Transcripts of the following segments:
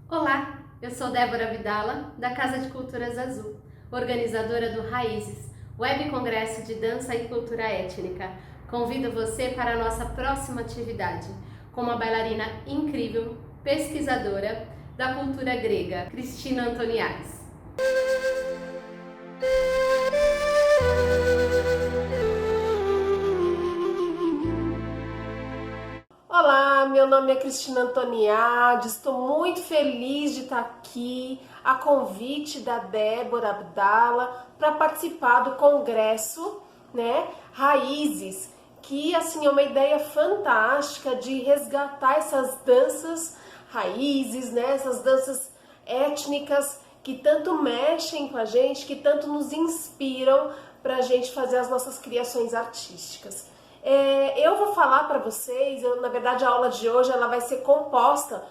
Olá, eu sou Débora Abdala, da Casa de Culturas Azul, organizadora do Raízes, Web Congresso de Dança e Cultura Étnica. Convido você para a nossa próxima atividade, com uma bailarina incrível, pesquisadora da cultura grega, Cristina Antoniadis. Olá, meu nome é Cristina Antoniadis, estou muito feliz de estar aqui a convite da Débora Abdala para participar do congresso, Raízes, que assim é uma ideia fantástica de resgatar essas danças raízes, essas danças étnicas que tanto mexem com a gente, que tanto nos inspiram para a gente fazer as nossas criações artísticas. Eu vou falar para vocês, na verdade a aula de hoje ela vai ser composta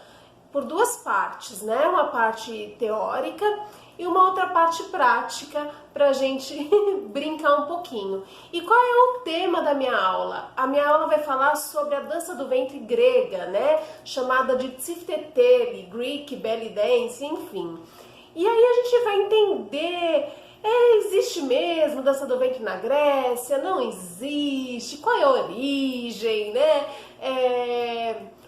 por duas partes, uma parte teórica e uma outra parte prática para a gente brincar um pouquinho. E qual é o tema da minha aula? A minha aula vai falar sobre a dança do ventre grega, chamada de Tsifteteli, Greek Belly Dance, enfim. E aí a gente vai entender... existe mesmo dança do ventre na Grécia? Não existe? Qual é a origem,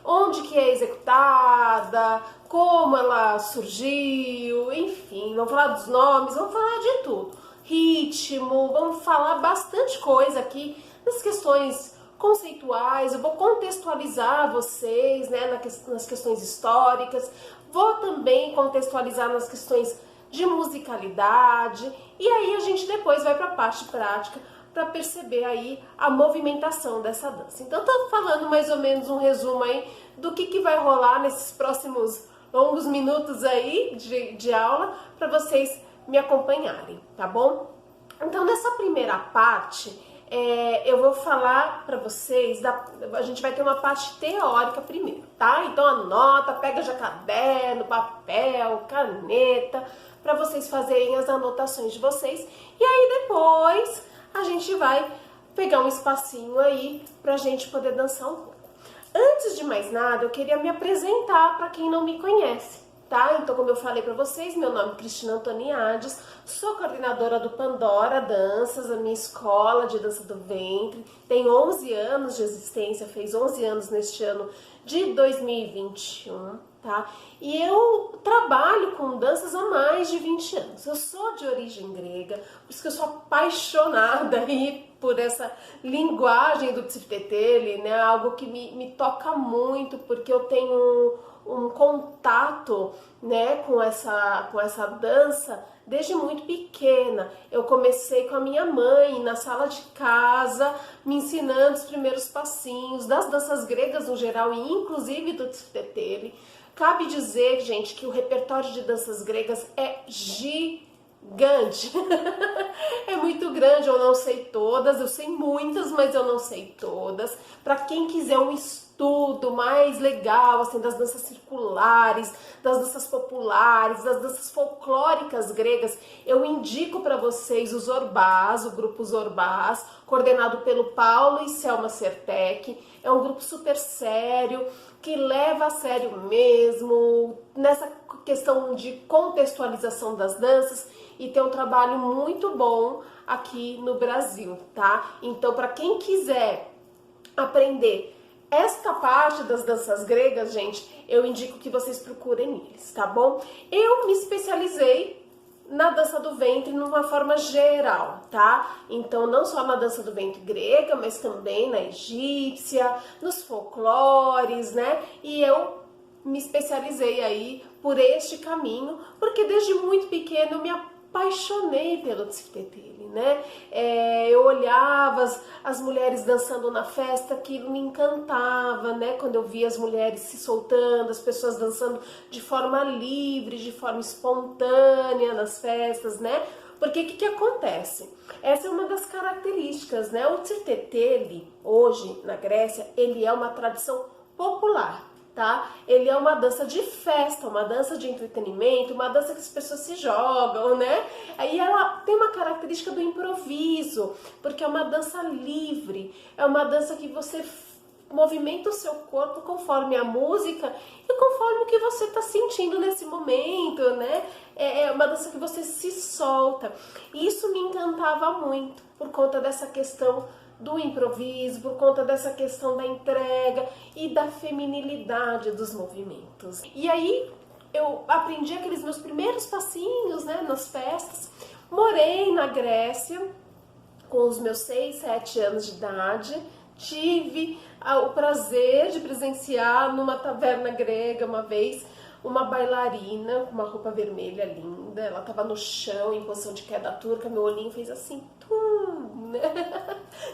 onde que é executada? Como ela surgiu? Enfim, vamos falar dos nomes, vamos falar de tudo. Ritmo, vamos falar bastante coisa aqui das questões conceituais. Eu vou contextualizar vocês, nas questões históricas. Vou também contextualizar nas questões de musicalidade, e aí a gente depois vai para a parte prática para perceber aí a movimentação dessa dança. Então tô falando mais ou menos um resumo aí do que vai rolar nesses próximos longos minutos aí de aula para vocês me acompanharem, tá bom? Então nessa primeira parte eu vou falar para vocês, a gente vai ter uma parte teórica primeiro, tá? Então anota, pega já caderno, papel, caneta, para vocês fazerem as anotações de vocês. E aí depois a gente vai pegar um espacinho aí pra gente poder dançar um pouco. Antes de mais nada, eu queria me apresentar para quem não me conhece, tá? Então, como eu falei para vocês, meu nome é Cristina Antoniadis, sou coordenadora do Pandora Danças, a minha escola de dança do ventre, tem 11 anos de existência, fez 11 anos neste ano de 2021, tá? E eu trabalho com danças há mais de 20 anos. Eu sou de origem grega, por isso que eu sou apaixonada aí por essa linguagem do Tsifteteli, algo que me toca muito, porque eu tenho um contato, com essa dança desde muito pequena. Eu comecei com a minha mãe na sala de casa, me ensinando os primeiros passinhos das danças gregas no geral e inclusive do Tsifteteli. Cabe dizer, gente, que o repertório de danças gregas é gigante. É muito grande, eu não sei todas, eu sei muitas, mas eu não sei todas. Para quem quiser um estudo mais legal, assim, das danças circulares, das danças populares, das danças folclóricas gregas, eu indico para vocês o Zorbás, o grupo Zorbás, coordenado pelo Paulo e Selma Sertec. É um grupo super sério, que leva a sério mesmo, nessa questão de contextualização das danças, e tem um trabalho muito bom aqui no Brasil, tá? Então, para quem quiser aprender esta parte das danças gregas, gente, eu indico que vocês procurem eles, tá bom? Eu me especializei na dança do ventre numa forma geral, tá? Então não só na dança do ventre grega, mas também na egípcia, nos folclores, E eu me especializei aí por este caminho, porque desde muito pequeno eu me apaixonei pelo Tsifteteli, Eu olhava as mulheres dançando na festa, aquilo me encantava, Quando eu via as mulheres se soltando, as pessoas dançando de forma livre, de forma espontânea nas festas, Porque o que acontece? Essa é uma das características, O Tsifteteli, hoje na Grécia, ele é uma tradição popular. Tá? Ele é uma dança de festa, uma dança de entretenimento, uma dança que as pessoas se jogam, Aí ela tem uma característica do improviso, porque é uma dança livre, é uma dança que você movimenta o seu corpo conforme a música e conforme o que você está sentindo nesse momento, né? É uma dança que você se solta. E isso me encantava muito, por conta dessa questão do improviso, por conta dessa questão da entrega e da feminilidade dos movimentos. E aí eu aprendi aqueles meus primeiros passinhos, né, nas festas. Morei na Grécia com os meus 6, 7 anos de idade. Tive o prazer de presenciar numa taverna grega uma vez uma bailarina com uma roupa vermelha linda. Ela estava no chão em posição de queda turca, meu olhinho fez assim, né?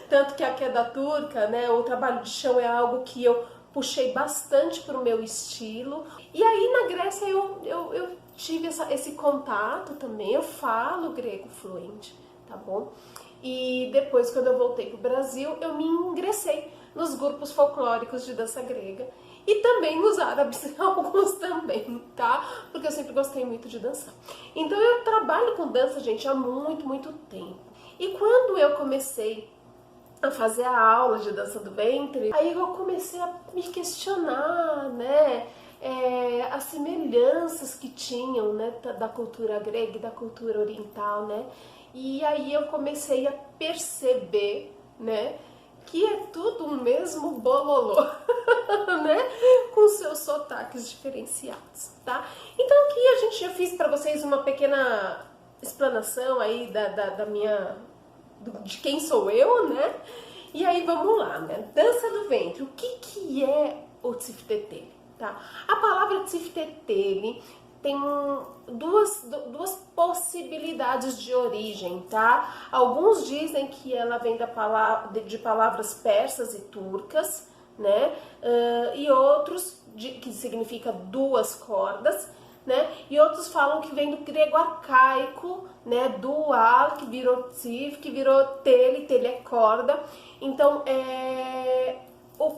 Tanto que a queda turca, né, o trabalho de chão é algo que eu puxei bastante para o meu estilo. E aí na Grécia eu tive esse contato também, eu falo grego fluente, tá bom? E depois, quando eu voltei para o Brasil, eu me ingressei nos grupos folclóricos de dança grega e também nos árabes, alguns também, tá? Porque eu sempre gostei muito de dançar. Então eu trabalho com dança, gente, há muito, muito tempo. E quando eu comecei a fazer a aula de dança do ventre, aí eu comecei a me questionar, né? As semelhanças que tinham, né, da cultura grega e da cultura oriental, né? E aí eu comecei a perceber, né, que é tudo o mesmo bololô, né, com seus sotaques diferenciados, tá? Então aqui eu fiz para vocês uma pequena explanação aí de quem sou eu, né? E aí vamos lá, né? Dança do ventre. O que é o tziftetele, tá? A palavra tziftetele tem duas possibilidades de origem, tá? Alguns dizem que ela vem de palavras persas e turcas, né? E outros que significa duas cordas, né? E outros falam que vem do grego arcaico, né? Dual, que virou tzif, que virou tele é corda. Então, o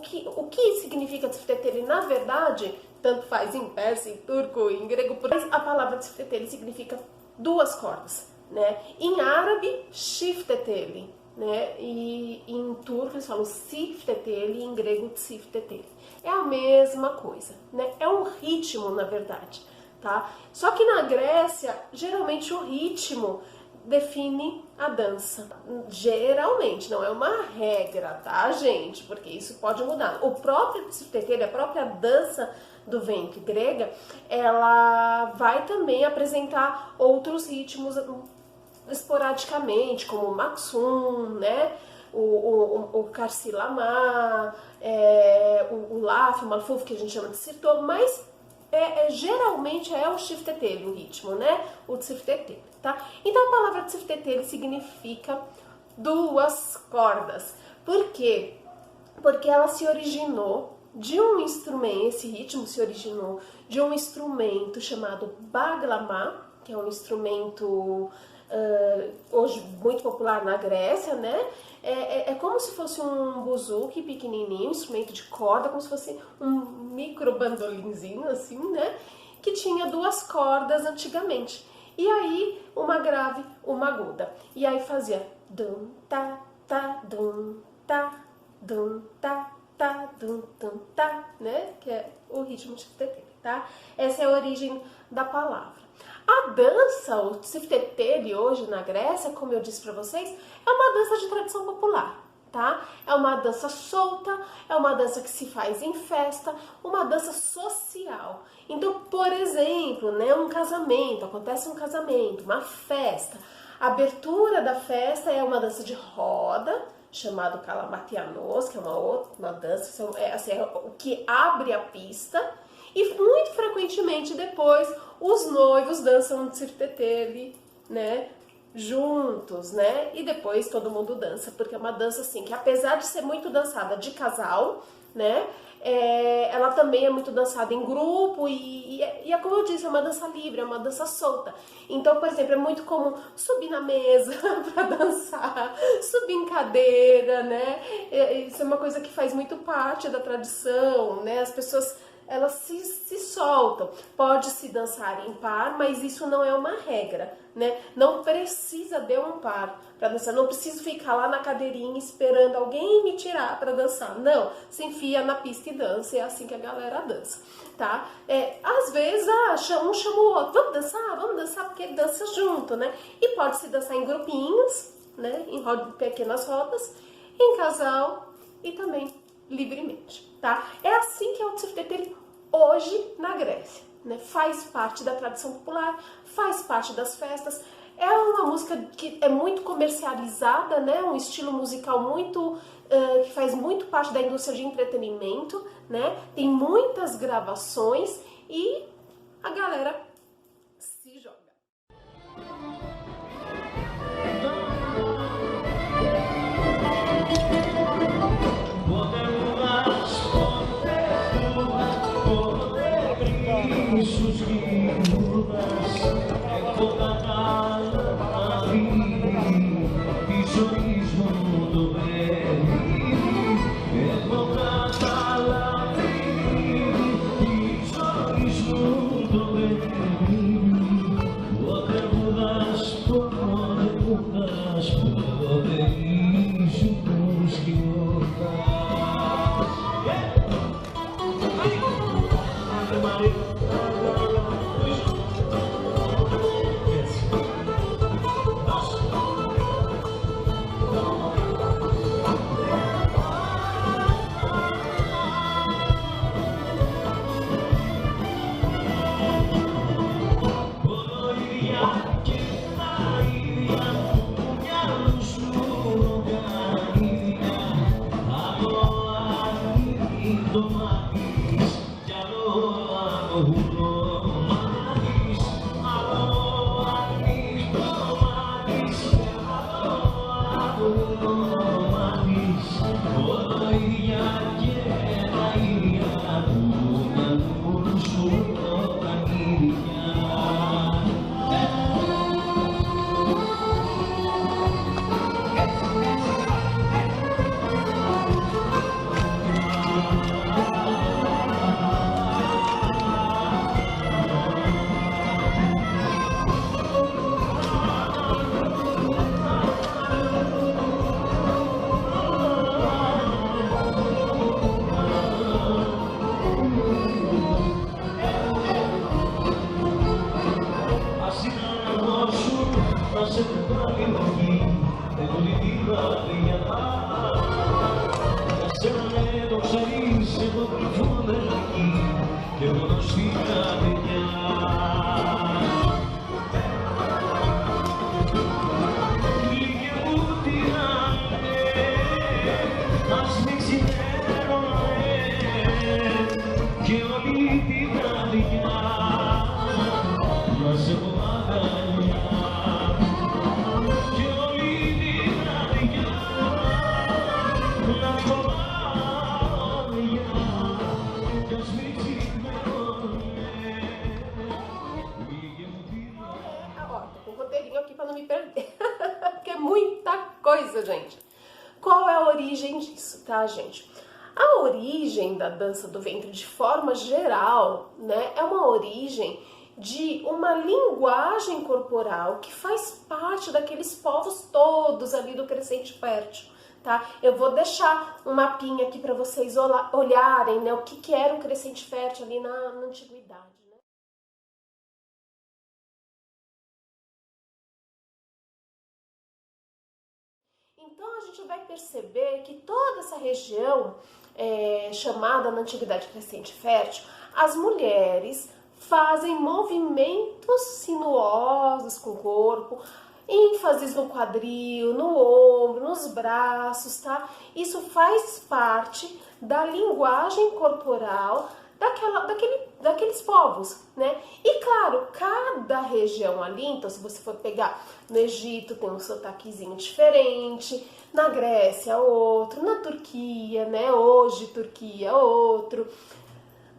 que significa tziftetele, na verdade, tanto faz em persa, em turco, em grego, a palavra tziftetele significa duas cordas, né? Em árabe, shiftetele, né? E em turco eles falam siftetele, e em grego tziftetele. É a mesma coisa, né? É um ritmo, na verdade, tá? Só que na Grécia, geralmente o ritmo define a dança. Geralmente, não é uma regra, tá, gente? Porque isso pode mudar. O próprio tziftetele, a própria dança do ventre grega, ela vai também apresentar outros ritmos esporadicamente, como o maksum, né? O karsilamá, o laf, o malfuf, que a gente chama de sirto, mas geralmente é o shiftetele o ritmo, né? O tziftetele, tá? Então a palavra tziftetele significa duas cordas. Por quê? Porque ela se originou de um instrumento, esse ritmo se originou de um instrumento chamado baglamá, que é um instrumento hoje muito popular na Grécia, né? É como se fosse um buzuki pequenininho, um instrumento de corda, como se fosse um micro bandolinzinho, assim, né? Que tinha duas cordas antigamente. E aí, uma grave, uma aguda. E aí fazia dum, ta, dum, ta, dum, ta, né? Que é o ritmo de tziftetele, tá? Essa é a origem da palavra. A dança, o tziftetele, hoje na Grécia, como eu disse para vocês, é uma dança de tradição popular, tá? É uma dança solta, é uma dança que se faz em festa, uma dança social. Então, por exemplo, né, acontece um casamento, uma festa. A abertura da festa é uma dança de roda, chamado Kalamatianos, que é uma dança, é o que abre a pista. E muito frequentemente depois os noivos dançam tziftetele, né, juntos, né, e depois todo mundo dança, porque é uma dança assim, que apesar de ser muito dançada de casal, né, ela também é muito dançada em grupo e é como eu disse, é uma dança livre, é uma dança solta. Então, por exemplo, é muito comum subir na mesa para dançar, subir em cadeira, né, isso é uma coisa que faz muito parte da tradição, né, as pessoas elas se soltam. Pode-se dançar em par, mas isso não é uma regra, né? Não precisa de um par para dançar. Não preciso ficar lá na cadeirinha esperando alguém me tirar para dançar. Não, se enfia na pista e dança. É assim que a galera dança, tá? Às vezes, um chama o outro. Vamos dançar, porque dança junto, né? E pode-se dançar em grupinhos, né? Em pequenas rodas, em casal e também livremente, tá? É assim que é o tzurtetel hoje na Grécia, né? Faz parte da tradição popular, faz parte das festas. É uma música que é muito comercializada, né? Um estilo musical muito que faz muito parte da indústria de entretenimento, né? Tem muitas gravações e a galera se joga. Porque é muita coisa, gente. Qual é a origem disso, tá, gente? A origem da dança do ventre, de forma geral, né, é uma origem de uma linguagem corporal que faz parte daqueles povos todos ali do Crescente Fértil, tá? Eu vou deixar um mapinha aqui para vocês olharem, né, o que era o Crescente Fértil ali na antiguidade. Então a gente vai perceber que toda essa região chamada na Antiguidade Crescente Fértil, as mulheres fazem movimentos sinuosos com o corpo, ênfases no quadril, no ombro, nos braços, tá? Isso faz parte da linguagem corporal daqueles povos, né? E claro, cada região ali, então se você for pegar no Egito tem um sotaquezinho diferente, na Grécia outro, na Turquia, né? Hoje Turquia outro,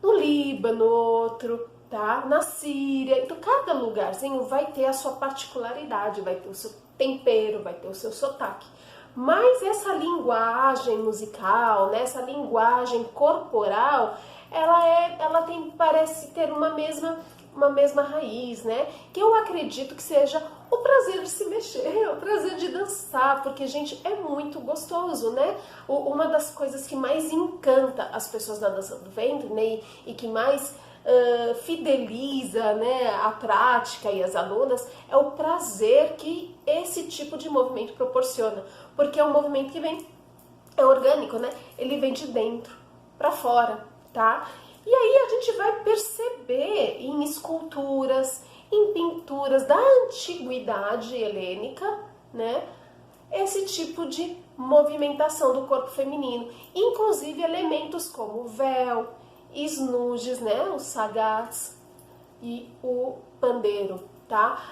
no Líbano outro, tá? Na Síria, então cada lugarzinho vai ter a sua particularidade, vai ter o seu tempero, vai ter o seu sotaque. Mas essa linguagem musical, né, essa linguagem corporal, ela parece ter uma mesma raiz, né? Que eu acredito que seja o prazer de se mexer, o prazer de dançar, porque, gente, é muito gostoso, né? Uma das coisas que mais encanta as pessoas na dança do ventre, né, e que mais fideliza, né, a prática e as alunas, é o prazer que esse tipo de movimento proporciona, porque é um movimento que é orgânico, né? Ele vem de dentro para fora, tá? E aí a gente vai perceber em esculturas, em pinturas da antiguidade helênica, né, esse tipo de movimentação do corpo feminino, inclusive elementos como o véu, esnuges, né, os sagás e o pandeiro, tá?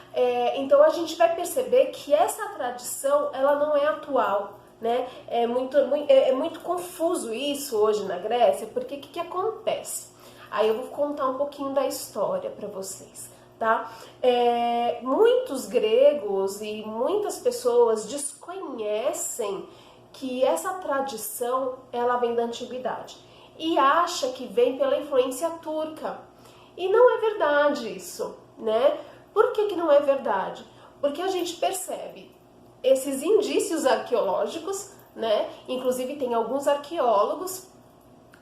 Então a gente vai perceber que essa tradição, ela não é atual, né? É muito confuso isso hoje na Grécia, porque o que acontece? Aí eu vou contar um pouquinho da história para vocês, tá? Muitos gregos e muitas pessoas desconhecem que essa tradição, ela vem da antiguidade e acha que vem pela influência turca. E não é verdade isso, né? Por que não é verdade? Porque a gente percebe esses indícios arqueológicos, né? Inclusive tem alguns arqueólogos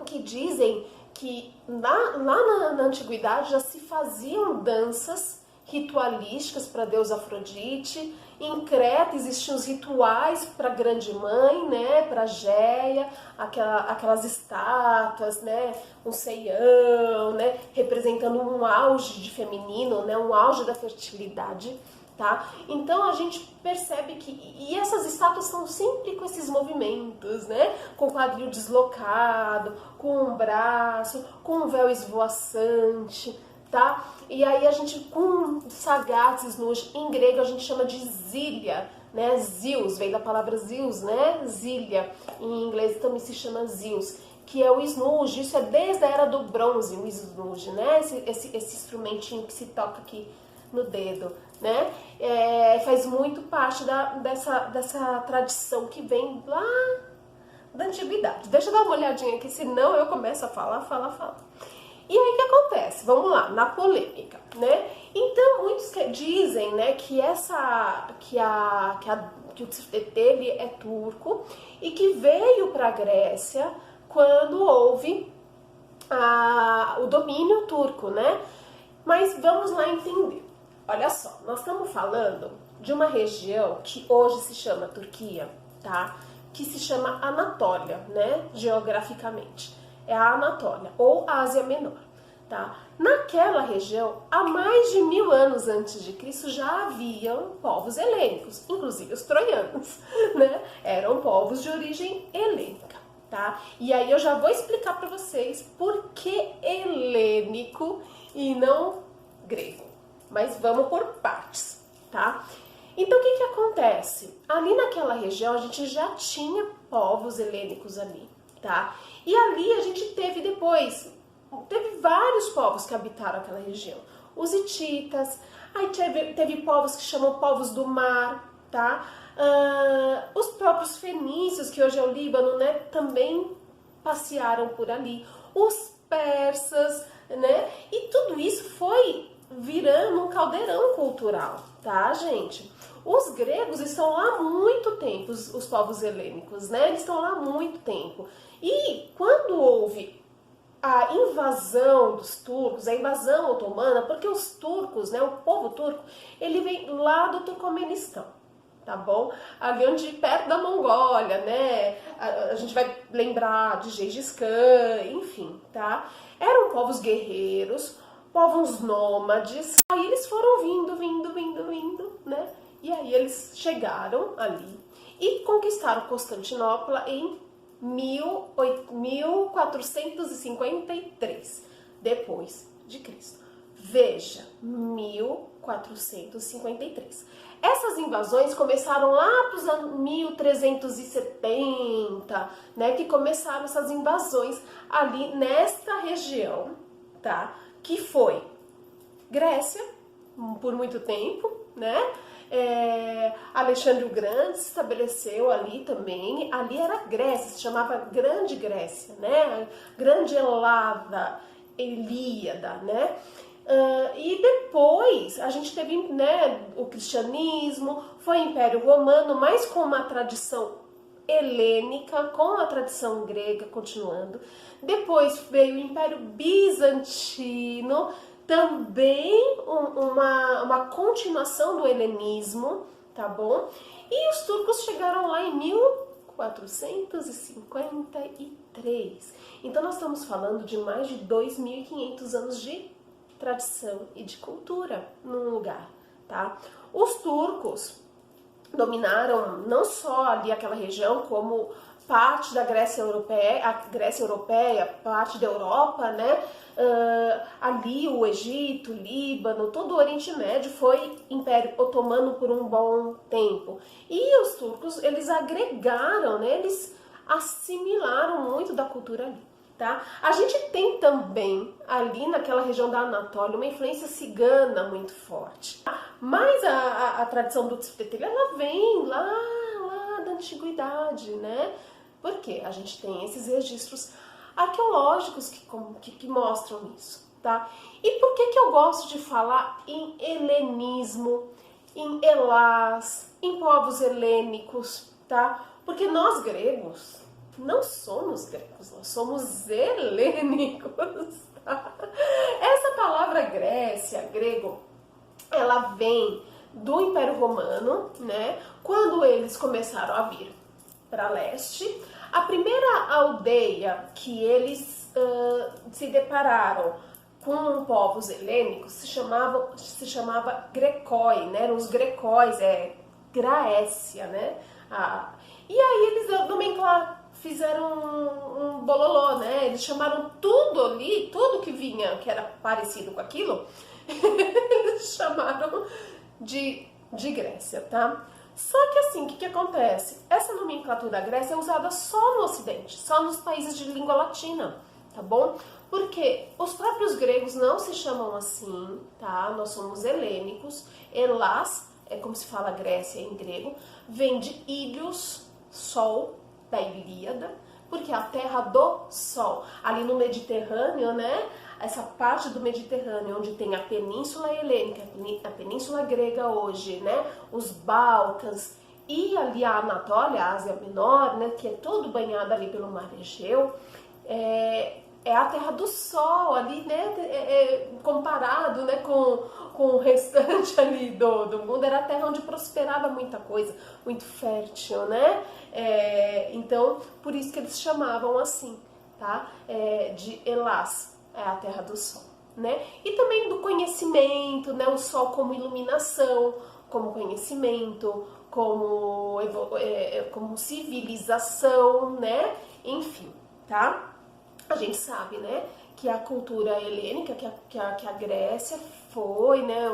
que dizem que lá na antiguidade já se faziam danças ritualísticas para a deusa Afrodite. Em Creta existiam os rituais para a grande mãe, né, para Géia, aquelas estátuas, né, um seião, né, representando um auge de feminino, né, um auge da fertilidade, tá? Então a gente percebe que e essas estátuas são sempre com esses movimentos, né, com o quadril deslocado, com um braço, com um véu esvoaçante, tá? E aí a gente, com sagaz, esnuge, em grego a gente chama de zília, né? Zeus, vem da palavra Zeus, né? Zília, em inglês também se chama Zeus, que é o esnuge. Isso é desde a era do bronze, o esnuge, né? Esse instrumentinho que se toca aqui no dedo, né? Faz muito parte dessa tradição que vem lá da antiguidade. Deixa eu dar uma olhadinha aqui, senão eu começo a falar. E aí o que acontece? Vamos lá, na polêmica, né? Então muitos dizem, né, que o Tseteli é turco e que veio para a Grécia quando houve o domínio turco, né? Mas vamos lá entender. Olha só, nós estamos falando de uma região que hoje se chama Turquia, tá? Que se chama Anatólia, né? Geograficamente. É a Anatólia, ou Ásia Menor, tá? Naquela região, há mais de 1000 anos antes de Cristo, já haviam povos helênicos, inclusive os troianos, né? Eram povos de origem helênica, tá? E aí eu já vou explicar para vocês por que helênico e não grego. Mas vamos por partes, tá? Então o que acontece? Ali naquela região a gente já tinha povos helênicos ali, tá? E ali a gente teve vários povos que habitaram aquela região. Os hititas, aí teve povos que chamam povos do mar, tá? Os próprios fenícios, que hoje é o Líbano, né, também passearam por ali. Os persas, né? E tudo isso foi virando um caldeirão cultural, tá, gente? Os gregos estão lá há muito tempo, os povos helênicos, né? Eles estão lá há muito tempo. E quando houve a invasão dos turcos, a invasão otomana, porque os turcos, né, o povo turco, ele vem lá do Turcomenistão, tá bom? Ali onde, perto da Mongólia, né? A gente vai lembrar de Gengis Khan, enfim, tá? Eram povos guerreiros, povos nômades. Aí eles foram vindo, né? E aí eles chegaram ali e conquistaram Constantinopla em 1453 depois de Cristo. Veja, 1453. Essas invasões começaram lá para os anos 1370, né? Que começaram essas invasões ali nesta região, tá? Que foi Grécia, por muito tempo, né? Alexandre o Grande se estabeleceu ali também. Ali era Grécia, se chamava Grande Grécia, né? Grande Helada, Ilíada, né? E depois a gente teve, né, o cristianismo, foi o Império Romano, mas com uma tradição helênica, com a tradição grega continuando. Depois veio o Império Bizantino, também uma continuação do helenismo, tá bom? E os turcos chegaram lá em 1453. Então nós estamos falando de mais de 2.500 anos de tradição e de cultura num lugar, tá? Os turcos dominaram não só ali aquela região, como parte da Grécia Europeia, parte da Europa, né? Ali o Egito, o Líbano, todo o Oriente Médio foi Império Otomano por um bom tempo. E os turcos, eles agregaram, né? Eles assimilaram muito da cultura ali. Tá? A gente tem também ali naquela região da Anatólia uma influência cigana muito forte. Mas a tradição do tzpetel, ela vem lá da antiguidade, né? Porque a gente tem esses registros arqueológicos que mostram isso, tá? E por que eu gosto de falar em helenismo, em Helás, em povos helênicos, tá? Porque nós gregos não somos gregos, nós somos helênicos, tá? Essa palavra Grécia, grego, ela vem do Império Romano, né? Quando eles começaram a vir para leste, a primeira aldeia que eles se depararam com povos helênicos se chamava Grecói, né? Eram os grecóis, Graécia, né? E aí eles fizeram um bololô, né? Eles chamaram tudo ali, tudo que vinha, que era parecido com aquilo, eles chamaram de Grécia, tá? Só que assim, o que acontece? Essa nomenclatura Grécia é usada só no Ocidente, só nos países de língua latina, tá bom? Porque os próprios gregos não se chamam assim, tá? Nós somos helênicos. Helás, é como se fala Grécia em grego, vem de Ilios, sol, da Ilíada, porque é a terra do sol. Ali no Mediterrâneo, né? Essa parte do Mediterrâneo, onde tem a Península Helênica, a Península Grega hoje, né? Os Balcãs e ali a Anatólia, a Ásia Menor, né? Que é todo banhado ali pelo Mar Egeu, é a terra do sol ali, né? Comparado, né? Com o restante ali do mundo, era a terra onde prosperava muita coisa, muito fértil, né? Então, por isso que eles chamavam assim, tá? De Helás. É a terra do sol, né? E também do conhecimento, né? O sol como iluminação, como conhecimento, como civilização, né? Enfim, tá? A gente sabe, né? Que a cultura helênica, que a Grécia foi, né?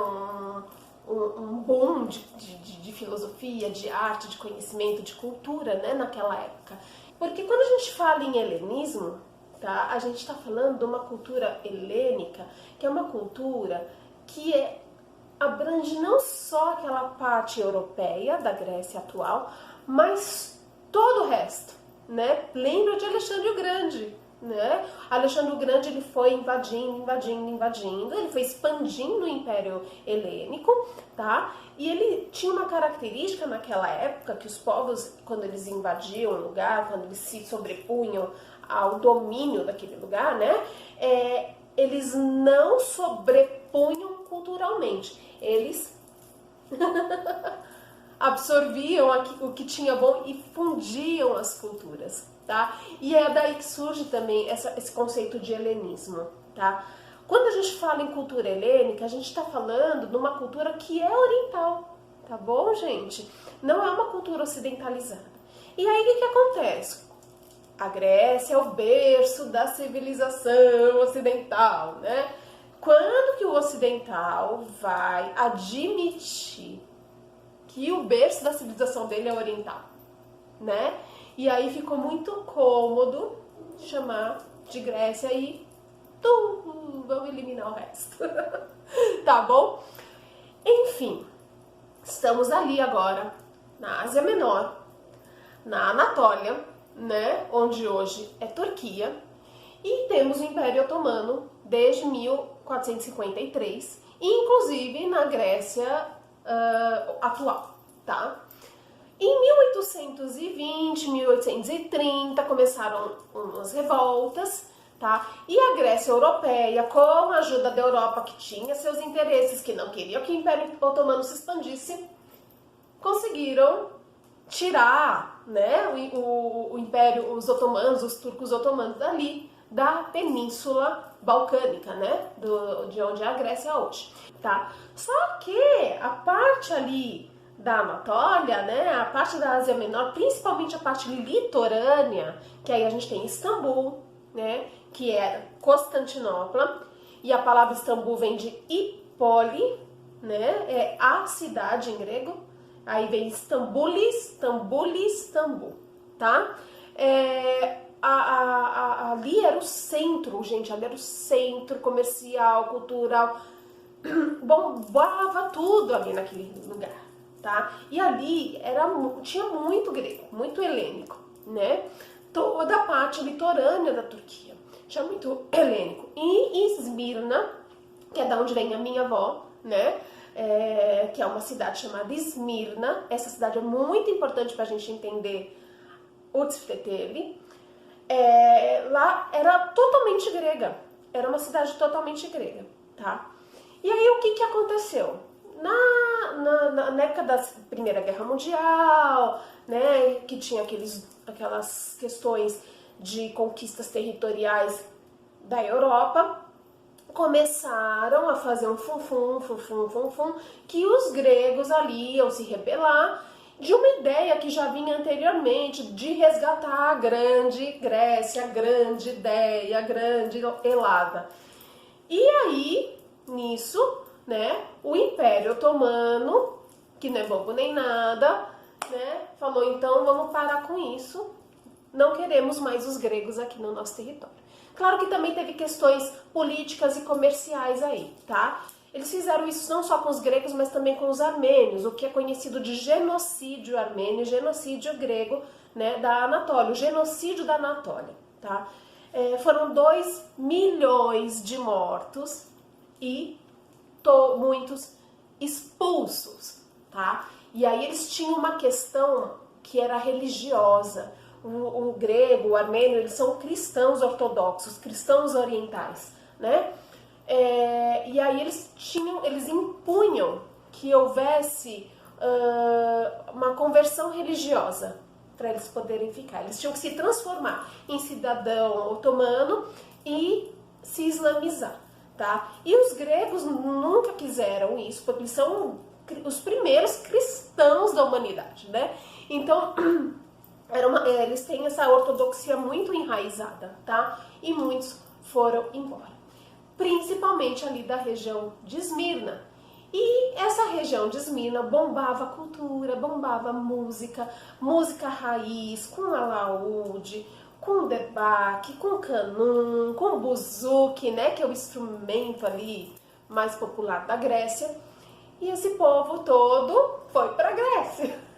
Um boom de filosofia, de arte, de conhecimento, de cultura, né? Naquela época. Porque quando a gente fala em helenismo, tá? A gente está falando de uma cultura helênica, que é uma cultura que abrange não só aquela parte europeia da Grécia atual, mas todo o resto, né? Lembra de Alexandre o Grande, né? Alexandre o Grande, ele foi invadindo, ele foi expandindo o Império Helênico, tá? E ele tinha uma característica naquela época, que os povos, quando eles invadiam um lugar, quando eles se sobrepunham ao domínio daquele lugar, né? Eles não sobrepunham culturalmente, eles absorviam o que tinha bom e fundiam as culturas, tá? E é daí que surge também esse conceito de helenismo, tá? Quando a gente fala em cultura helênica, a gente está falando de uma cultura que é oriental, tá bom, gente? Não é uma cultura ocidentalizada. E aí o que acontece? A Grécia é o berço da civilização ocidental, né? Quando que o ocidental vai admitir que o berço da civilização dele é oriental, né? E aí ficou muito cômodo chamar de Grécia e vamos eliminar o resto, tá bom? Enfim, Estamos ali agora, na Ásia Menor, na Anatólia, né, onde hoje é Turquia, e temos o Império Otomano desde 1453, inclusive na Grécia atual, tá? Em 1820, 1830 começaram umas revoltas, tá? E a Grécia Europeia, com a ajuda da Europa que tinha seus interesses, que não queria que o Império Otomano se expandisse, conseguiram tirar, né, o Império, os otomanos, os turcos otomanos dali da Península Balcânica, né, de onde é a Grécia hoje, tá? Só que a parte ali da Anatólia, né, a parte da Ásia Menor, principalmente a parte litorânea, que aí a gente tem Istambul, né, que era Constantinopla, e a palavra Istambul vem de Hipólη, né, é a cidade em grego, aí vem Istambulis, Istambul, tá? Ali era o centro, gente, ali era o centro comercial, cultural, bombava tudo ali naquele lugar, tá? E ali tinha muito grego, muito helênico, né? Toda a parte litorânea da Turquia tinha muito helênico. E em Esmirna, que é da onde vem a minha avó, né? Que é uma cidade chamada Esmirna. Essa cidade é muito importante para a gente entender o Tzfteteli. Lá era totalmente grega, era uma cidade totalmente grega, tá? E aí o que aconteceu? Na época da Primeira Guerra Mundial, né, que tinha aquelas questões de conquistas territoriais da Europa, começaram a fazer um fum, que os gregos ali iam se rebelar de uma ideia que já vinha anteriormente de resgatar a grande Grécia, a grande ideia, a grande Helada. E aí, nisso, né, o Império Otomano, que não é bobo nem nada, né, falou, então vamos parar com isso, não queremos mais os gregos aqui no nosso território. Claro que também teve questões políticas e comerciais aí, tá? Eles fizeram isso não só com os gregos, mas também com os armênios, o que é conhecido de genocídio armênio e genocídio grego, né, da Anatólia, o genocídio da Anatólia, tá? Foram 2 milhões de mortos e muitos expulsos, tá? E aí eles tinham uma questão que era religiosa. O grego, o armênio, eles são cristãos ortodoxos, cristãos orientais, né? E aí eles impunham que houvesse uma conversão religiosa para eles poderem ficar. Eles tinham que se transformar em cidadão otomano e se islamizar, tá? E os gregos nunca quiseram isso, porque eles são os primeiros cristãos da humanidade, né? Então eles têm essa ortodoxia muito enraizada, tá? E muitos foram embora, principalmente ali da região de Esmirna. E essa região de Esmirna bombava cultura, bombava música raiz, com alaúde, com debaque, com canum, com buzuki, né, que é o instrumento ali mais popular da Grécia. E esse povo todo foi para a Grécia.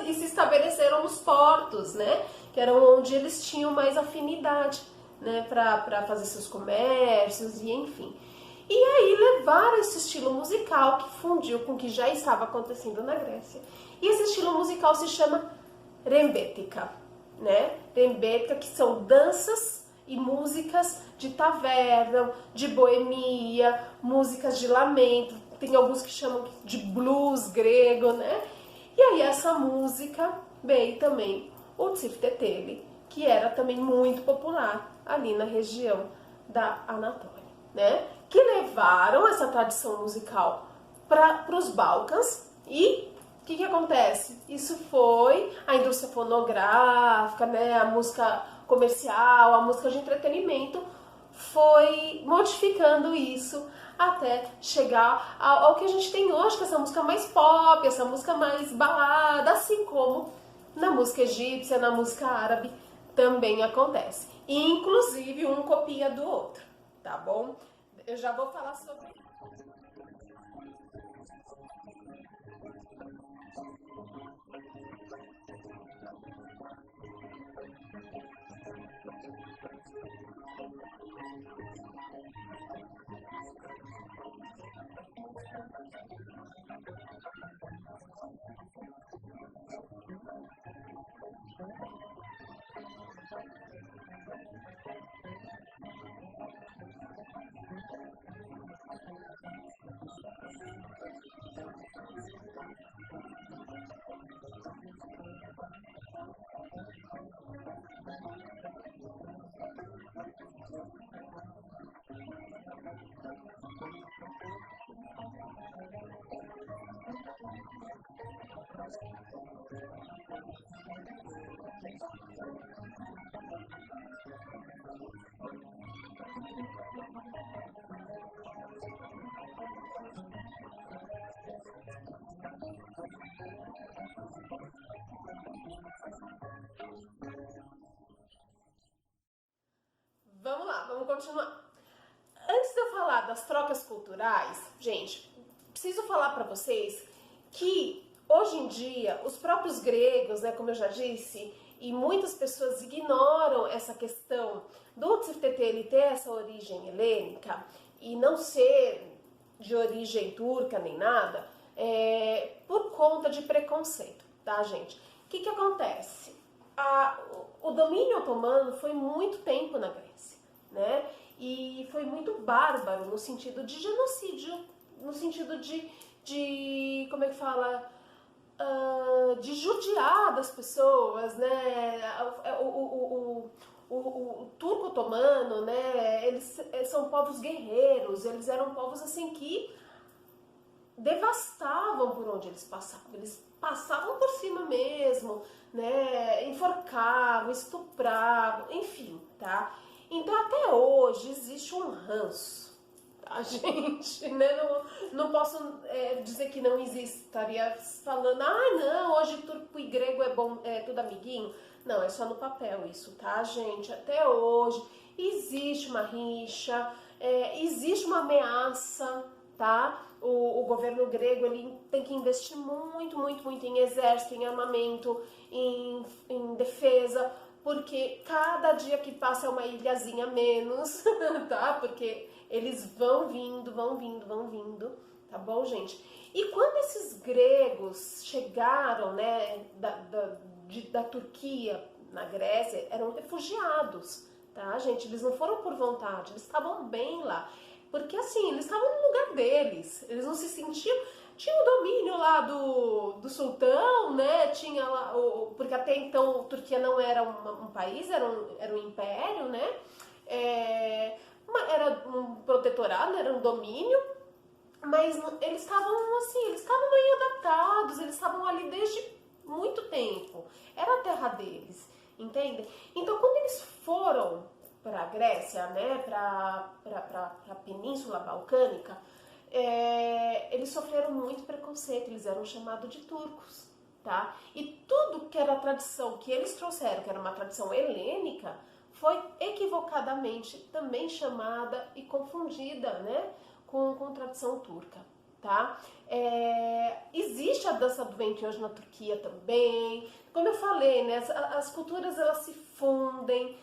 E se estabeleceram nos portos, né, que eram onde eles tinham mais afinidade, né, para fazer seus comércios e enfim. E aí levaram esse estilo musical que fundiu com o que já estava acontecendo na Grécia. E esse estilo musical se chama Rembetika, né? Rembetika, que são danças e músicas de taverna, de boemia, músicas de lamento, tem alguns que chamam de blues grego, né? E aí essa música veio também o Tzfteteli, que era também muito popular ali na região da Anatólia, né? Que levaram essa tradição musical para os Balcãs. E o que acontece? Isso foi a indústria fonográfica, né? A música comercial, a música de entretenimento foi modificando isso até chegar ao que a gente tem hoje, que é essa música mais pop, essa música mais balada, assim como na música egípcia, na música árabe também acontece. E, inclusive, um copia do outro, tá bom? Eu já vou falar sobre Vamos lá, vamos continuar. Antes de eu falar das trocas culturais, gente, preciso falar para vocês que hoje em dia os próprios gregos, né, como eu já disse, e muitas pessoas ignoram essa questão do Tiftetê ele ter essa origem helênica e não ser de origem turca nem nada, por conta de preconceito, tá, gente? O que acontece? O domínio otomano foi muito tempo na Grécia, né? E foi muito bárbaro no sentido de genocídio, no sentido de como é que fala? De judiar das pessoas, né? O turco otomano, né? Eles são povos guerreiros, eles eram povos assim que devastavam por onde eles passavam por cima mesmo, né? Enforcavam, estupravam, enfim, tá? Então até hoje existe um ranço, tá, gente? Né? Não posso dizer que não existe, estaria falando, não, hoje turco e grego é bom, é tudo amiguinho. Não, é só no papel isso, tá, gente? Até hoje existe uma rixa, existe uma ameaça, tá? O governo grego ele tem que investir muito, muito, muito em exército, em armamento, em defesa, porque cada dia que passa é uma ilhazinha menos, tá? Porque eles vão vindo, tá bom, gente? E quando esses gregos chegaram, né, da Turquia na Grécia, eram refugiados, tá, gente? Eles não foram por vontade, eles estavam bem lá. Porque assim, eles estavam no lugar deles, eles não se sentiam... Tinha o domínio lá do sultão, né? Tinha lá, porque até então a Turquia não era um país, era um império, né? Era um protetorado, era um domínio, mas eles estavam assim, eles estavam bem adaptados, eles estavam ali desde muito tempo, era a terra deles, entende? Então quando eles foram para a Grécia, né, para a Península Balcânica, eles sofreram muito preconceito, eles eram chamados de turcos, tá? E tudo que era a tradição que eles trouxeram, que era uma tradição helênica, foi equivocadamente também chamada e confundida, né, com tradição turca, tá? Existe a dança do ventre hoje na Turquia também, como eu falei, né, as culturas elas se fundem.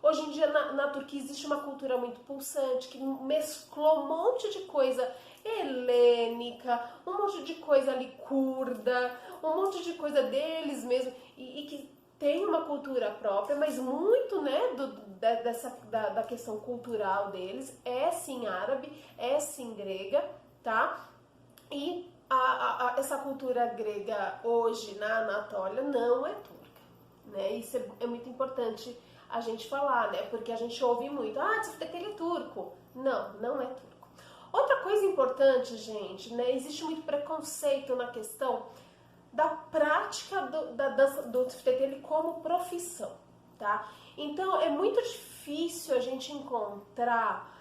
Hoje em dia na Turquia existe uma cultura muito pulsante que mesclou um monte de coisa helênica, um monte de coisa ali curda, um monte de coisa deles mesmo e que tem uma cultura própria, mas muito, né, da questão cultural deles é sim árabe, é sim grega, tá? E essa cultura grega hoje na Anatólia não é turca, né? Isso é muito importante a gente falar, né? Porque a gente ouve muito, ele é turco. Não, não é turco. Outra coisa importante, gente, né? Existe muito preconceito na questão da prática da dança do Tiftetê como profissão, tá? Então é muito difícil a gente encontrar,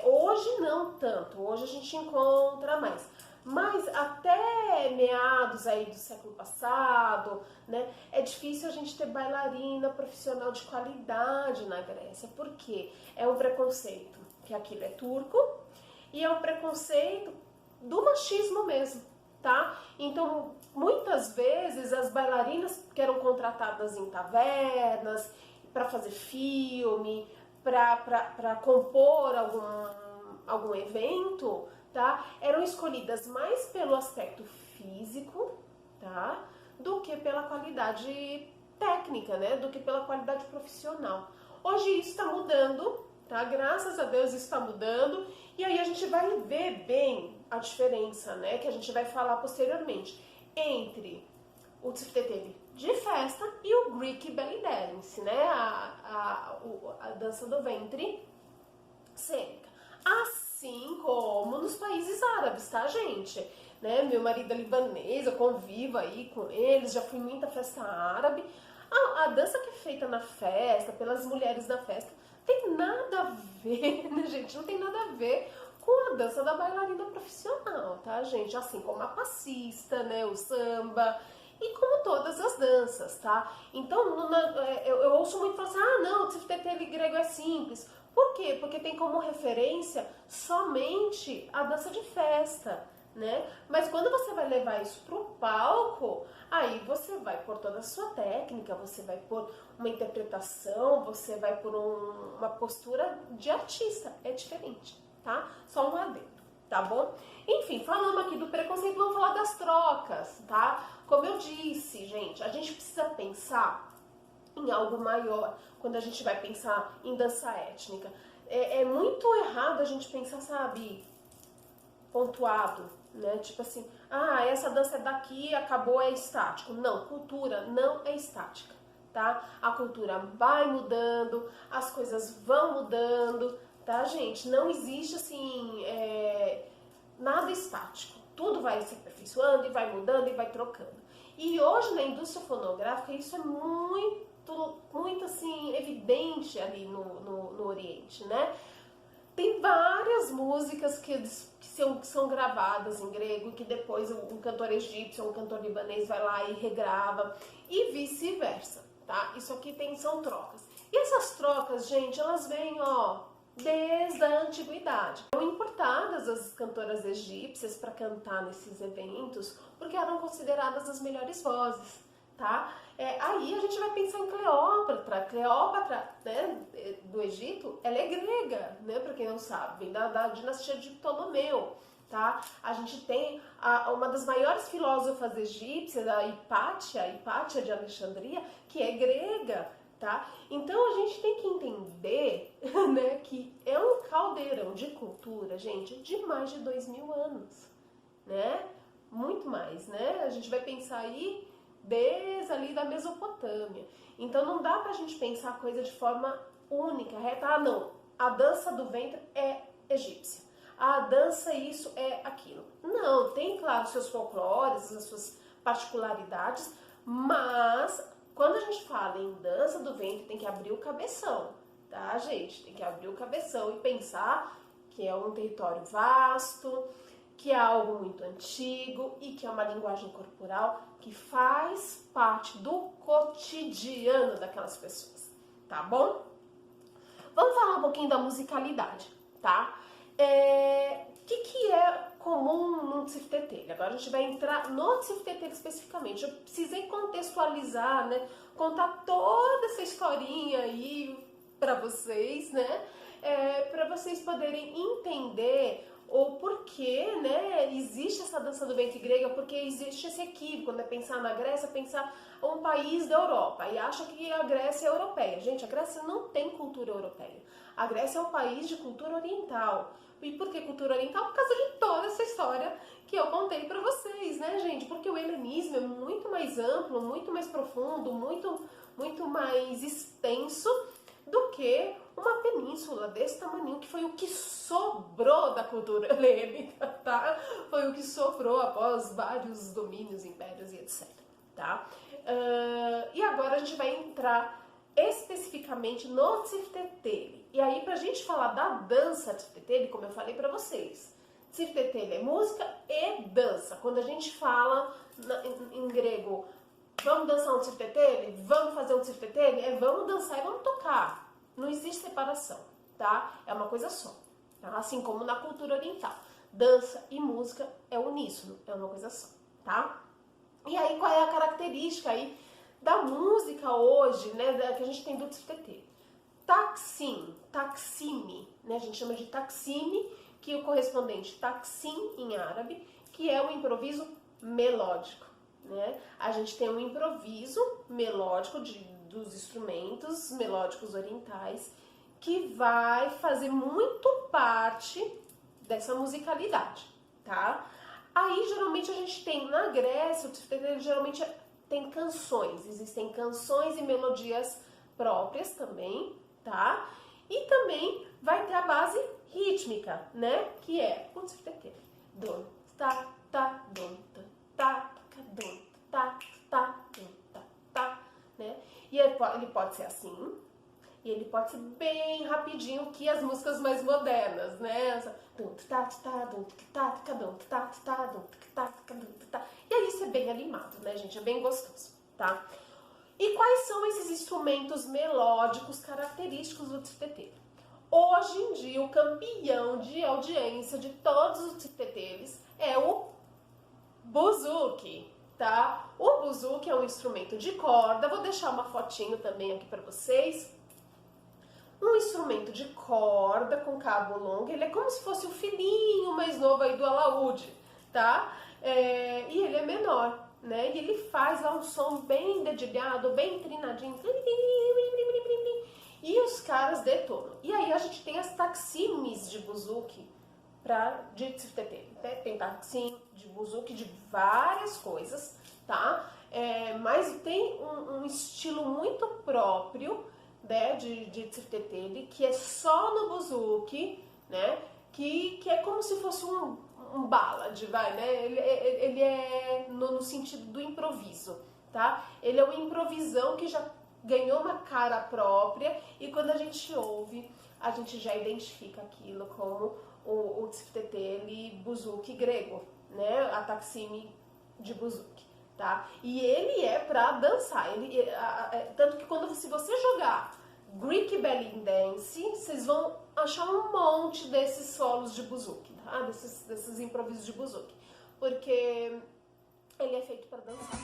hoje não tanto, hoje a gente encontra mais, mas até meados aí do século passado, né, é difícil a gente ter bailarina profissional de qualidade na Grécia, porque é um preconceito que aquilo é turco e é um preconceito do machismo mesmo, tá? Então, muitas vezes as bailarinas que eram contratadas em tavernas para fazer filme, para compor algum evento, tá? Eram escolhidas mais pelo aspecto físico, tá? Do que pela qualidade técnica, né? Do que pela qualidade profissional. Hoje isso está mudando, tá? Graças a Deus isso está mudando. E aí a gente vai ver bem a diferença, né? Que a gente vai falar posteriormente entre o tiftetele de festa e o Greek Belly Dance, né? A dança do ventre cênica. Assim como nos países árabes, tá, gente? Né? Meu marido é libanês, eu convivo aí com eles, já fui em muita festa árabe. A dança que é feita na festa, pelas mulheres da festa, tem nada a ver, né, gente? Não tem nada a ver com a dança da bailarina profissional, tá, gente? Assim como a passista, né, o samba e como todas as danças, tá? Então, eu ouço muito falar assim, ah, não, o tiftetele grego é simples. Por quê? Porque tem como referência somente a dança de festa, né? Mas quando você vai levar isso pro palco, aí você vai pôr toda a sua técnica, você vai pôr uma interpretação, você vai pôr uma postura de artista. É diferente, tá? Só um adendo, tá bom? Enfim, falando aqui do preconceito, vamos falar das trocas, tá? Como eu disse, gente, a gente precisa pensar em algo maior quando a gente vai pensar em dança étnica. É muito errado a gente pensar, sabe, pontuado, né? Tipo assim, ah, essa dança é daqui, acabou, é estático. Não, cultura não é estática, tá? A cultura vai mudando, as coisas vão mudando, tá, gente? Não existe, assim, nada estático. Tudo vai se aperfeiçoando e vai mudando e vai trocando. E hoje na indústria fonográfica isso é muito assim, evidente ali no Oriente, né? Tem várias músicas que são gravadas em grego e que depois um cantor egípcio ou um cantor libanês vai lá e regrava e vice-versa, tá? Isso aqui são trocas. E essas trocas, gente, elas vêm, ó, desde a antiguidade. Foram importadas as cantoras egípcias para cantar nesses eventos porque eram consideradas as melhores vozes, tá? Aí a gente vai pensar em Cleópatra. Cleópatra, né, do Egito, ela é grega, né, para quem não sabe, vem da dinastia de Ptolomeu, tá? A gente tem uma das maiores filósofas egípcias, a Hipátia de Alexandria, que é grega, tá? Então a gente tem que entender, né, que é um caldeirão de cultura, gente, de mais de 2000 anos, né? Muito mais, né? A gente vai pensar aí desde ali da Mesopotâmia. Então não dá pra gente pensar a coisa de forma única, reta. Ah, não, a dança do ventre é egípcia. A dança isso é aquilo. Não, tem, claro, seus folclores, as suas particularidades, mas quando a gente fala em dança do ventre, tem que abrir o cabeção, tá, gente? Tem que abrir o cabeção e pensar que é um território vasto, que é algo muito antigo e que é uma linguagem corporal que faz parte do cotidiano daquelas pessoas, tá bom? Vamos falar um pouquinho da musicalidade, tá? Que é comum no tiftetele? Agora a gente vai entrar no tiftetele especificamente. Eu precisei contextualizar, né? Contar toda essa historinha aí para vocês, né? Para vocês poderem entender o porquê, né, existe essa dança do ventre grega, porque existe esse equívoco, quando é pensar na Grécia, pensar um país da Europa e acha que a Grécia é europeia. Gente, a Grécia não tem cultura europeia. A Grécia é um país de cultura oriental. E por que cultura oriental? Por causa de toda essa história que eu contei pra vocês, né, gente? Porque o helenismo é muito mais amplo, muito mais profundo, muito mais extenso do que uma península desse tamanho, que foi o que sobrou da cultura helênica, tá? Foi o que sobrou após vários domínios, impérios e etc, tá? E agora a gente vai entrar especificamente no tiftetele. E aí, pra gente falar da dança tiftetele, como eu falei pra vocês, tiftetele é música e dança. Quando a gente fala em grego, vamos dançar um tiftetele? Vamos fazer um tiftetele? Vamos dançar e vamos tocar. Não existe separação, tá? É uma coisa só. Tá? Assim como na cultura oriental. Dança e música é uníssono, é uma coisa só, tá? E aí, qual é a característica aí da música hoje, né, que a gente tem do tiftetele? taksim, taksimi, né? A gente chama de taksimi, que é o correspondente taksim em árabe, que é o improviso melódico, né? A gente tem um improviso melódico dos instrumentos melódicos orientais que vai fazer muito parte dessa musicalidade, tá? Aí geralmente a gente tem na Grécia, o tiftetel geralmente tem canções, existem canções e melodias próprias também, tá? E também vai ter a base rítmica, né? Que é o tiftetel. Dom, ta, ta, dom, ta, dom, ta, dom, ta, né? E ele pode ser assim, e ele pode ser bem rapidinho, que as músicas mais modernas, né? E aí isso é bem animado, né, gente? É bem gostoso, tá? E quais são esses instrumentos melódicos característicos do tiftetel? Hoje em dia, o campeão de audiência de todos os tifteteles é o buzuki, tá? O buzuki é um instrumento de corda, vou deixar uma fotinho também aqui para vocês. Um instrumento de corda com cabo longo, ele é como se fosse o filhinho mais novo aí do alaúde, tá? E ele é menor, né? E ele faz lá um som bem dedilhado, bem trinadinho. E os caras detonam. E aí a gente tem as taksimis de buzuki de tiftetel. Tem taksim de buzuki de várias coisas, tá? Mas tem um estilo muito próprio, né, de tiftetel, que é só no buzuki, né? Que é como se fosse um ballad, vai, né? Ele é no sentido do improviso, tá? Ele é um improvisão que já ganhou uma cara própria e quando a gente ouve, a gente já identifica aquilo como o tiftetel buzuki grego, né? A taksimi de buzuki, tá? E ele é pra dançar, tanto que se você jogar Greek Belly Dance, vocês vão achar um monte desses solos de buzuki, tá? Desses improvisos de buzuki, porque ele é feito para dançar.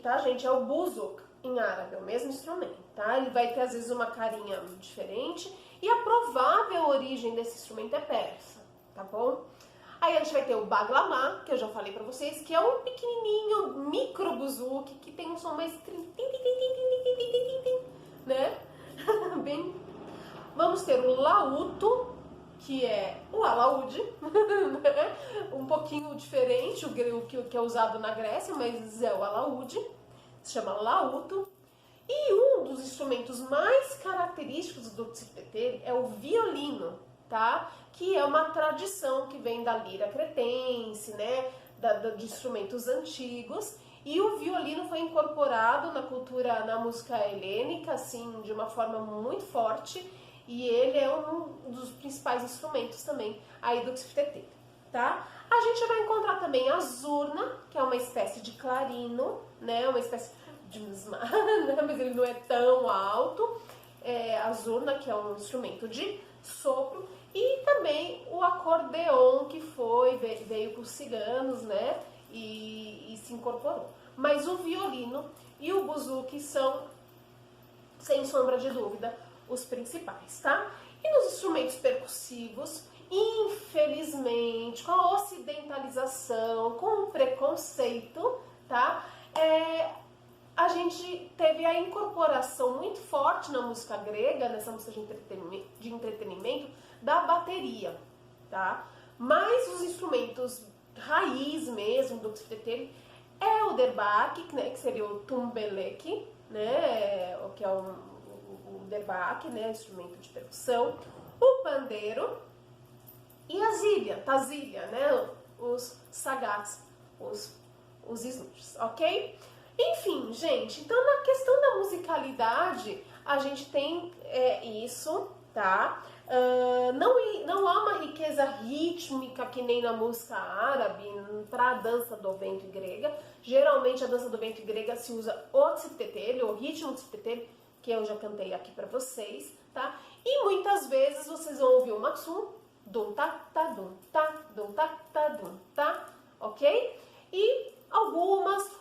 Tá, gente? É o buzuk em árabe, é o mesmo instrumento, tá? Ele vai ter às vezes uma carinha diferente e a provável origem desse instrumento é persa, tá bom? Aí a gente vai ter o baglamá, que eu já falei pra vocês, que é um pequenininho micro buzuk que tem um som mais né? Bem. Vamos ter o lauto, que é o alaúde, um pouquinho diferente, o que é usado na Grécia, mas é o alaúde, se chama lauto. E um dos instrumentos mais característicos do tiftetel é o violino, tá? Que é uma tradição que vem da lira cretense, né? De instrumentos antigos. E o violino foi incorporado na música helênica, assim, de uma forma muito forte. E ele é um dos principais instrumentos também aí do tiftetel, tá? A gente vai encontrar também a zurna, que é uma espécie de clarino, né? Uma espécie de mas ele não é tão alto. A zurna, que é um instrumento de sopro. E também o acordeon, que veio para os ciganos, né? E se incorporou. Mas o violino e o buzuki são, sem sombra de dúvida, os principais, tá? E nos instrumentos percussivos, infelizmente, com a ocidentalização, com o preconceito, tá? A gente teve a incorporação muito forte na música grega, nessa música de entretenimento, da bateria, tá? Mas os instrumentos raiz mesmo do tiftetel é o derbak, né, que seria o tumbelek, né, que é o derbak, né, instrumento de percussão, o pandeiro e a zilha, tazilha, né, os sagats, os snurrs, ok? Enfim, gente, então na questão da musicalidade, a gente tem isso, tá? Não há uma riqueza defesa rítmica que nem na música árabe para a dança do ventre grega. Geralmente a dança do ventre grega se usa o tziptetel, o ritmo tziptetel, que eu já cantei aqui para vocês, tá? E muitas vezes vocês vão ouvir o matsum, dum ta ta dum ta dum ta ta dum ta, ok? E algumas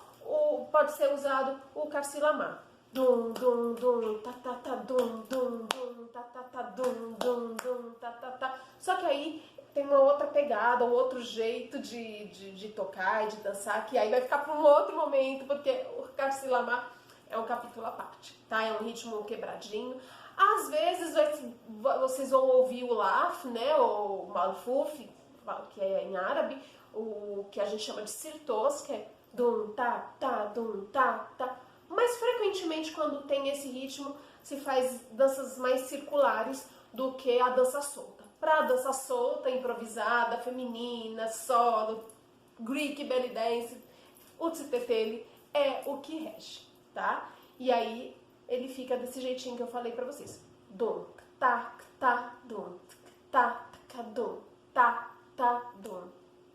pode ser usado o karsilamá. Dum dum dum ta ta ta dum dum dum ta ta ta dum dum dum ta ta ta. Só que aí tem uma outra pegada, um outro jeito de tocar e de dançar, que aí vai ficar para um outro momento, porque o karsilamá é um capítulo à parte, tá? É um ritmo quebradinho. Às vezes vocês vão ouvir o laf, né? O malfuf, que é em árabe, o que a gente chama de sirtos, que é dum ta ta dum ta ta. Mas frequentemente quando tem esse ritmo se faz danças mais circulares do que a dança solta. Para a dança solta, improvisada, feminina, solo, Greek belly dance, o tziptetel é o que rege, tá? E aí ele fica desse jeitinho que eu falei pra vocês. Dum, ta, ta, dum, ta, ta, dum, ta, dum,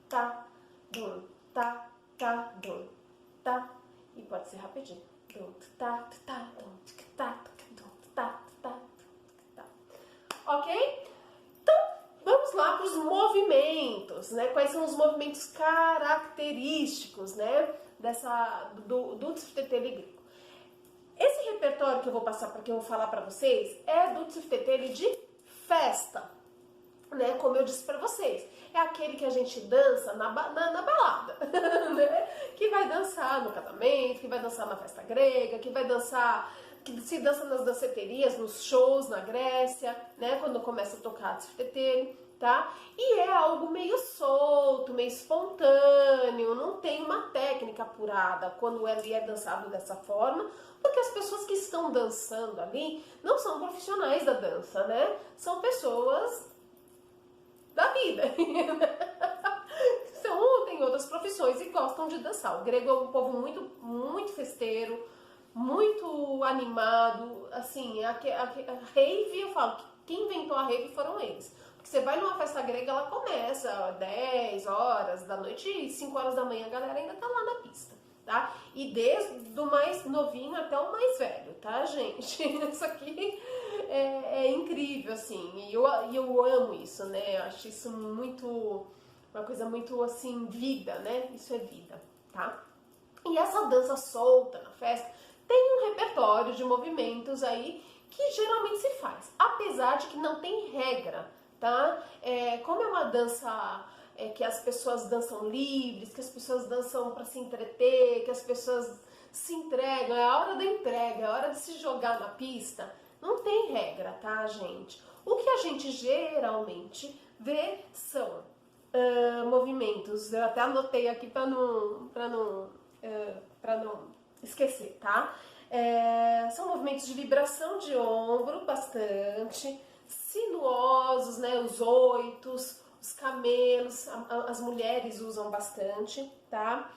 ta, dum, ta, dum, ta. E pode ser rapidinho. Dum, ta, ta, dum, ta, dum, ta, ta. Ok? Então, vamos lá para os movimentos, né? Quais são os movimentos característicos, né? Do tziptetel grego. Esse repertório que eu vou passar, que eu vou falar para vocês, é do tziptetel de festa, né? Como eu disse para vocês, é aquele que a gente dança na balada, né? Que vai dançar no casamento, que vai dançar na festa grega, que vai dançar, que se dança nas danceterias, nos shows na Grécia, né? Quando começa a tocar tziptetel, tá? E é algo meio solto, meio espontâneo, não tem uma técnica apurada quando ele é dançado dessa forma, porque as pessoas que estão dançando ali não são profissionais da dança, né? São pessoas da vida. Então, tem outras profissões e gostam de dançar. O grego é um povo muito festeiro, muito animado, assim, a rave, eu falo que quem inventou a rave foram eles. Porque você vai numa festa grega, ela começa 10 horas da noite e 5 horas da manhã a galera ainda tá lá na pista, tá? E desde o mais novinho até o mais velho, tá, gente? Isso aqui é incrível, assim, e eu amo isso, né? Eu acho isso uma coisa muito, assim, vida, né? Isso é vida, tá? E essa dança solta na festa tem um repertório de movimentos aí que geralmente se faz, apesar de que não tem regra, tá? Como é uma dança que as pessoas dançam livres, que as pessoas dançam para se entreter, que as pessoas se entregam, é a hora da entrega, é a hora de se jogar na pista, não tem regra, tá, gente? O que a gente geralmente vê são movimentos, eu até anotei aqui para não esquecer, tá? São movimentos de vibração de ombro, bastante, sinuosos, né? Os oitos, os camelos, as mulheres usam bastante, tá?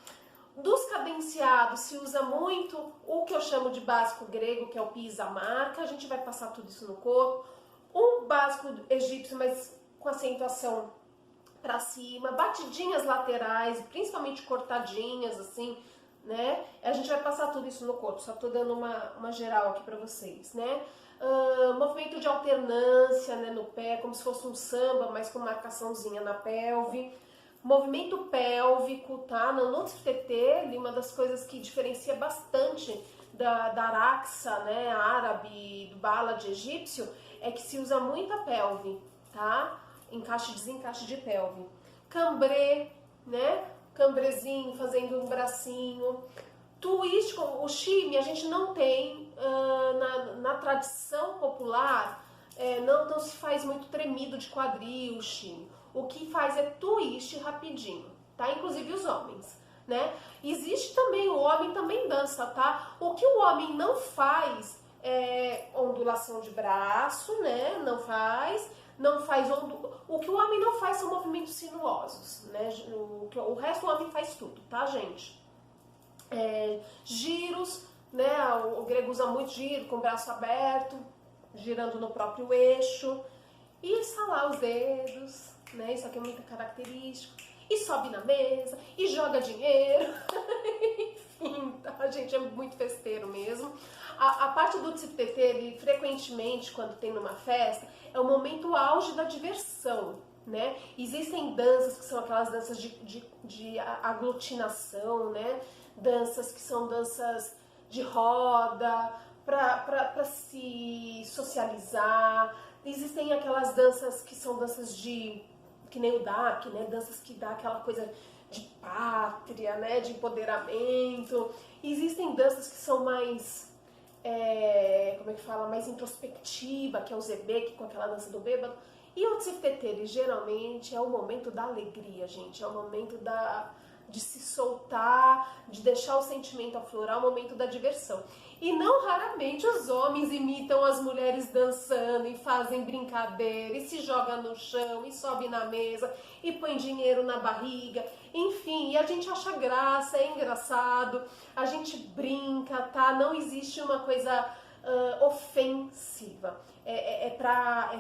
Dos cadenciados se usa muito o que eu chamo de básico grego, que é o pisa-marca, a gente vai passar tudo isso no corpo. O básico egípcio, mas com acentuação para cima, batidinhas laterais, principalmente cortadinhas, assim, né? A gente vai passar tudo isso no corpo, só tô dando uma geral aqui pra vocês, né? Movimento de alternância, né, no pé, como se fosse um samba, mas com marcaçãozinha na pelve. Movimento pélvico, tá? No tziptetel, uma das coisas que diferencia bastante da araxa, né, árabe, do balad egípcio, é que se usa muito a pelve, tá? Encaixe e desencaixe de pelve. Cambré, né? Cambrezinho, fazendo um bracinho. Twist, o shime, a gente não tem na tradição popular, não se faz muito tremido de quadril, shime. O que faz é twist rapidinho, tá? Inclusive os homens, né? Existe também, o homem também dança, tá? O que o homem não faz é ondulação de braço, né? Não faz o que o homem não faz são movimentos sinuosos, né? O resto do homem faz tudo, tá, gente? Giros, né? O grego usa muito giro, com o braço aberto, girando no próprio eixo. E estalar os dedos, né? Isso aqui é muito característico. E sobe na mesa, e joga dinheiro. Enfim, tá, gente? É muito festeiro mesmo. A parte do tsiptetê, ele frequentemente, quando tem numa festa, é o momento auge da diversão, né? Existem danças que são aquelas danças de aglutinação, né? Danças que são danças de roda, para se socializar. Existem aquelas danças que são danças que nem o Dark, né? Danças que dá aquela coisa de pátria, né? De empoderamento. Existem danças que são mais, como é que fala? Mais introspectiva, que é o Zebeque, com aquela dança do bêbado. E o tsiptetê, ele geralmente é o momento da alegria, gente. É o momento de se soltar, de deixar o sentimento aflorar, o momento da diversão. E não raramente os homens imitam as mulheres dançando e fazem brincadeira, e se joga no chão, e sobe na mesa, e põe dinheiro na barriga, enfim, e a gente acha graça, é engraçado, a gente brinca, tá? Não existe uma coisa ofensiva, é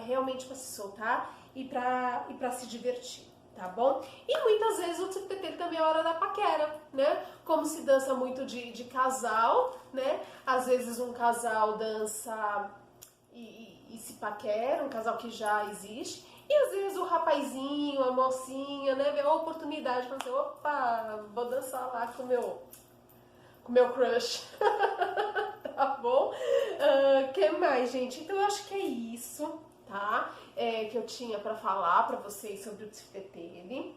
realmente para se soltar e para se divertir. Tá bom? E muitas vezes o tsiptetê também é a hora da paquera, né? Como se dança muito de casal, né? Às vezes um casal dança e se paquera, um casal que já existe. E às vezes o rapazinho, a mocinha, né? Vê a oportunidade para dizer, opa, vou dançar lá com o meu crush. Tá bom? Que mais, gente? Então eu acho que é isso, tá? Que eu tinha para falar para vocês sobre o tsiptetê.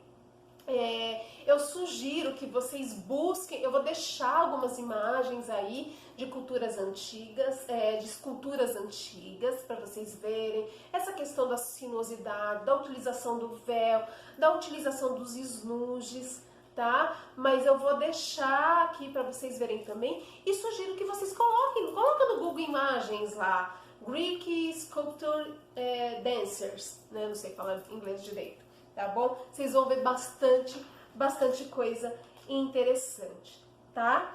Eu sugiro que vocês busquem, eu vou deixar algumas imagens aí de culturas antigas, de esculturas antigas, para vocês verem essa questão da sinuosidade, da utilização do véu, da utilização dos esnuges, tá? Mas eu vou deixar aqui para vocês verem também e sugiro que vocês coloquem no Google Imagens lá, Greek Sculpture Dancers, né? Não sei falar inglês direito, tá bom? Vocês vão ver bastante coisa interessante, tá?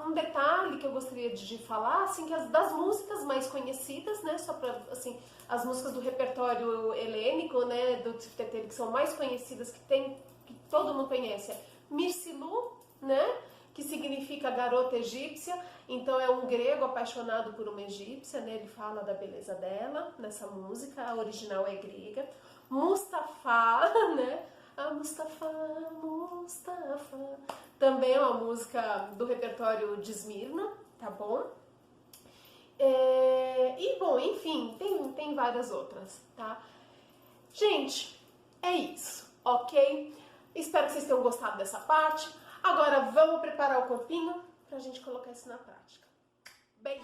Um detalhe que eu gostaria de falar, assim, que das músicas mais conhecidas, né? Só para, assim, as músicas do repertório helênico, né? Do tsiptetê, que são mais conhecidas, que todo mundo conhece, é Mirsilu, né? Que significa garota egípcia, então é um grego apaixonado por uma egípcia, né? Ele fala da beleza dela nessa música, a original é grega. Mustafa, né? A Mustafa, também é uma música do repertório de Esmirna, tá bom? E bom, enfim, tem várias outras, tá? Gente, é isso, ok? Espero que vocês tenham gostado dessa parte. Agora vamos preparar o corpinho pra gente colocar isso na prática. Beijo!